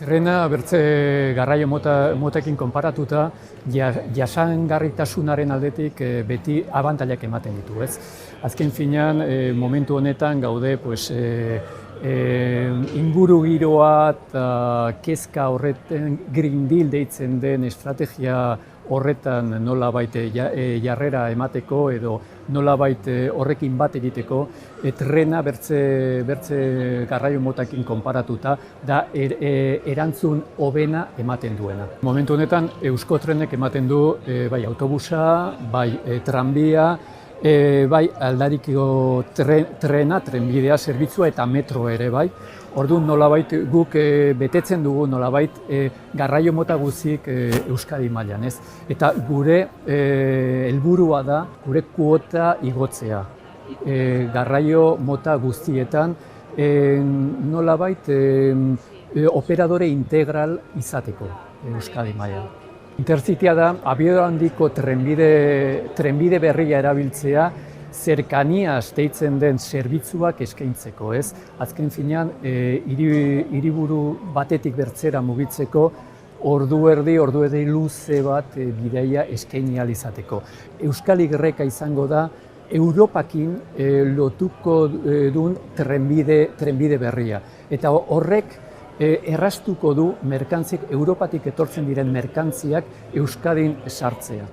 Trena bertze garraio motekin konparatuta jasangarritasunaren aldetik beti abantailak ematen ditu, ez? Azken finean, momentu honetan gaude ingurugiroa eta kezka horretan Green Deal deitzen den estrategia horretan nolabait jarrera emateko edo nolabait horrekin bat egiteko, trena bertze garraio motakin konparatuta da erantzun hobena ematen duena. Momentu honetan Euskotrenek ematen du bai autobusa, bai tranbia, bai aldariko trena, trenbidea zerbitzua eta metro ere bai. Orduan nolabait guk betetzen dugu nolabait garraio mota guztiek Euskadi mailan, ez? Eta gure helburua da gure kuota igotzea. Garraio mota guztietan nolabait operadore integral izateko Euskadi mailan. Intercitya da abiadura handiko trenbide berria erabiltzea zerkaniaz deitzen den zerbitzuak eskaintzeko, ez? Azken finean, hiriburu batetik bertzera mugitzeko ordu erdi luze bat bidaia eskaini ahal izateko. Euskal Y izango da Europakin lotuko duen trenbide berria. Eta horrek erraztuko du merkantziak, Europatik etortzen diren merkantziak Euskadin sartzea.